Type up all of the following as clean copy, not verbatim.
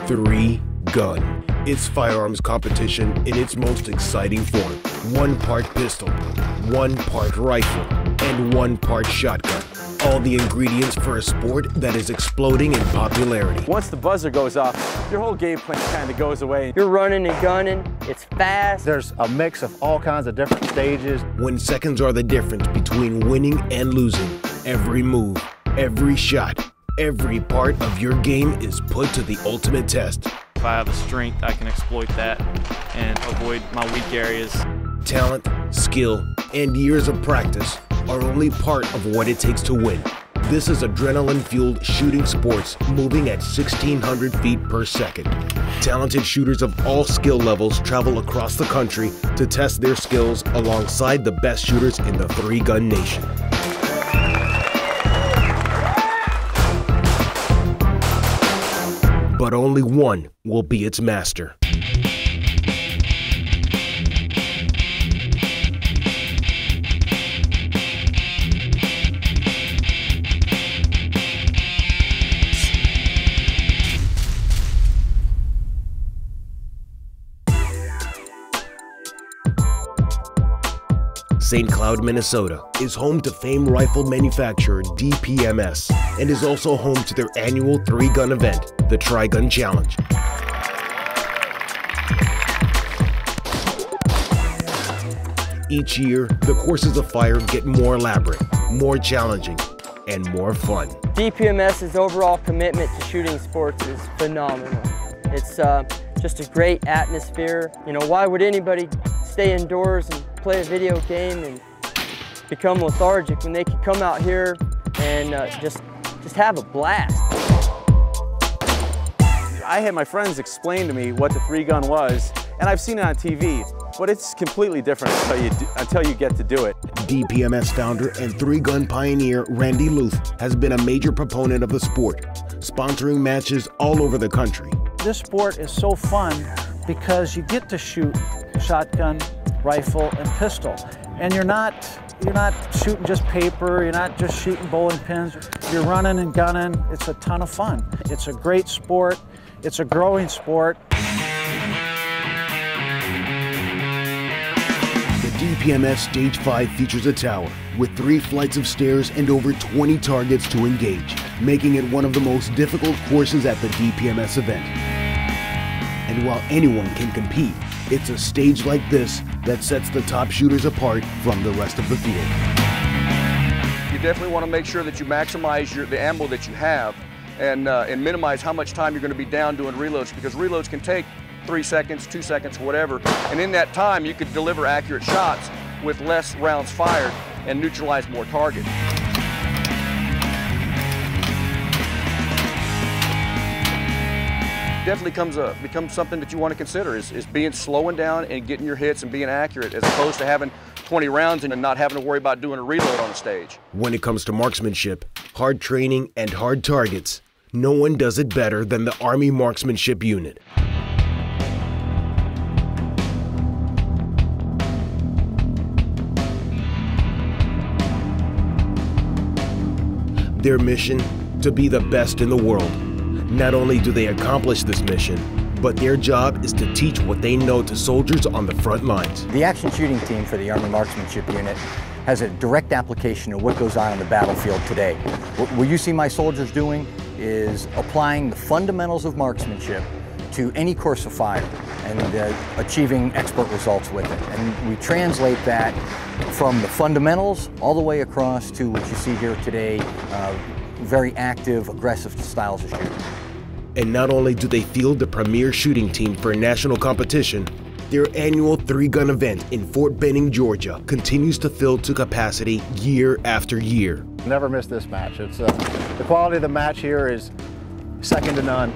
Three Gun. It's firearms competition in its most exciting form. 1 part pistol, 1 part rifle, and 1 part shotgun. All the ingredients for a sport that is exploding in popularity. Once the buzzer goes off, your whole game plan kind of goes away. You're running and gunning, it's fast. There's a mix of all kinds of different stages. When seconds are the difference between winning and losing, every move, every shot, every part of your game is put to the ultimate test. If I have the strength, I can exploit that and avoid my weak areas. Talent, skill, and years of practice are only part of what it takes to win. This is adrenaline-fueled shooting sports moving at 1,600 feet per second. Talented shooters of all skill levels travel across the country to test their skills alongside the best shooters in the three-gun nation. But only one will be its master. St. Cloud, Minnesota is home to famed rifle manufacturer DPMS and is also home to their annual three-gun event, the Tri-Gun Challenge. Each year, the courses of fire get more elaborate, more challenging, and more fun. DPMS's overall commitment to shooting sports is phenomenal. It's just a great atmosphere. You know, why would anybody stay indoors and play a video game and become lethargic when they could come out here and just have a blast? I had my friends explain to me what the three-gun was, and I've seen it on TV, but it's completely different until you get to do it. DPMS founder and three-gun pioneer Randy Luth has been a major proponent of the sport, sponsoring matches all over the country. This sport is so fun because you get to shoot shotgun, rifle, and pistol. And you're not shooting just paper, you're not just shooting bowling pins, you're running and gunning. It's a ton of fun. It's a great sport, it's a growing sport. The DPMS Stage 5 features a tower with 3 flights of stairs and over 20 targets to engage, making it one of the most difficult courses at the DPMS event. And while anyone can compete, it's a stage like this that sets the top shooters apart from the rest of the field. You definitely want to make sure that you maximize the ammo that you have and minimize how much time you're going to be down doing reloads, because reloads can take 3 seconds, 2 seconds, whatever. And in that time, you could deliver accurate shots with less rounds fired and neutralize more targets. Definitely becomes something that you want to consider is slowing down and getting your hits and being accurate, as opposed to having 20 rounds and not having to worry about doing a reload on the stage. When it comes to marksmanship, hard training, and hard targets, no one does it better than the Army Marksmanship Unit. Their mission, to be the best in the world. Not only do they accomplish this mission, but their job is to teach what they know to soldiers on the front lines. The action shooting team for the Army Marksmanship Unit has a direct application of what goes on the battlefield today. What you see my soldiers doing is applying the fundamentals of marksmanship to any course of fire and achieving expert results with it. And we translate that from the fundamentals all the way across to what you see here today, very active, aggressive styles of shooting. And not only do they field the premier shooting team for a national competition, their annual three-gun event in Fort Benning, Georgia continues to fill to capacity year after year. Never miss this match. The quality of the match here is second to none.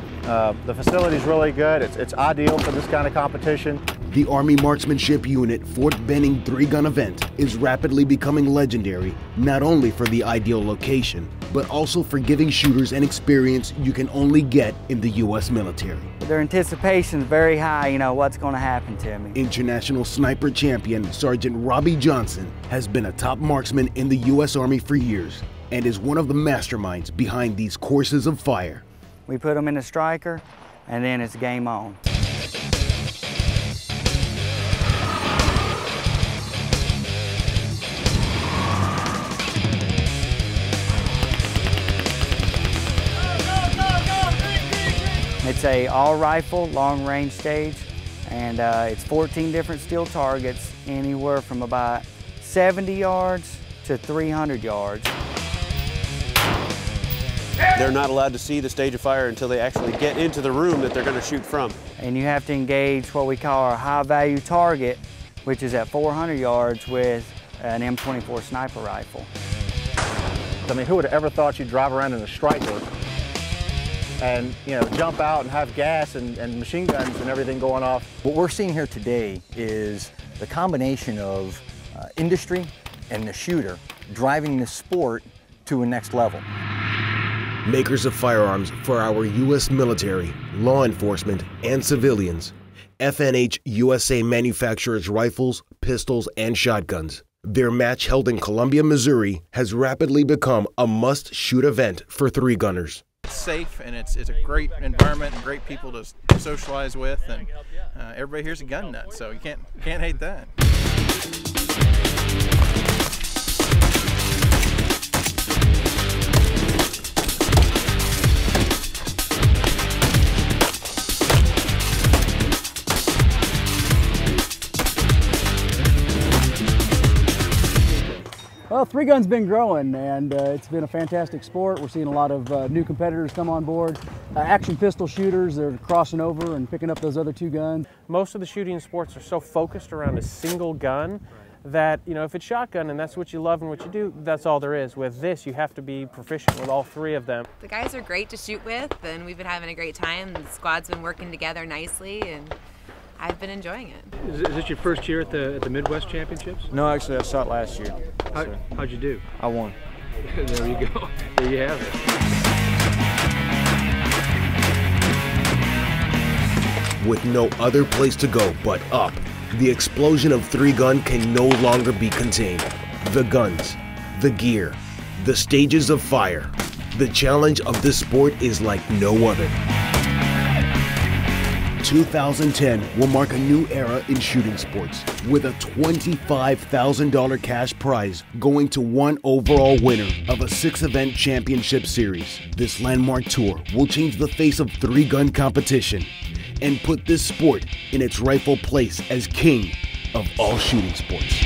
The facility is really good. It's ideal for this kind of competition. The Army Marksmanship Unit Fort Benning three-gun event is rapidly becoming legendary, not only for the ideal location, but also for giving shooters an experience you can only get in the U.S. military. Their anticipation is very high, you know, what's going to happen to me. International sniper champion Sergeant Robbie Johnson has been a top marksman in the U.S. Army for years and is one of the masterminds behind these courses of fire. We put them in a striker, and then it's game on. It's a all-rifle, long-range stage, and it's 14 different steel targets, anywhere from about 70 yards to 300 yards. They're not allowed to see the stage of fire until they actually get into the room that they're going to shoot from. And you have to engage what we call our high-value target, which is at 400 yards with an M24 sniper rifle. I mean, who would have ever thought you'd drive around in a Striker and, you know, jump out and have gas and machine guns and everything going off? What we're seeing here today is the combination of industry and the shooter driving the sport to a next level. Makers of firearms for our U.S. military, law enforcement, and civilians, FNH USA manufactures rifles, pistols, and shotguns. Their match held in Columbia, Missouri has rapidly become a must-shoot event for three-gunners. It's safe, and it's a great environment and great people to socialize with, and everybody here's a gun nut, so you can't hate that. Well, Three Gun's been growing, and it's been a fantastic sport. We're seeing a lot of new competitors come on board. Action pistol shooters, they're crossing over and picking up those other two guns. Most of the shooting sports are so focused around a single gun that, you know, if it's shotgun and that's what you love and what you do, that's all there is. With this, you have to be proficient with all three of them. The guys are great to shoot with, and we've been having a great time. The squad's been working together nicely, and I've been enjoying it. Is this your first year at the Midwest Championships? No, actually I shot last year. How'd you do? I won. There you go. There you have it. With no other place to go but up, the explosion of Three Gun can no longer be contained. The guns, the gear, the stages of fire. The challenge of this sport is like no other. 2010 will mark a new era in shooting sports, with a $25,000 cash prize going to one overall winner of a 6-event championship series. This landmark tour will change the face of three-gun competition and put this sport in its rightful place as king of all shooting sports.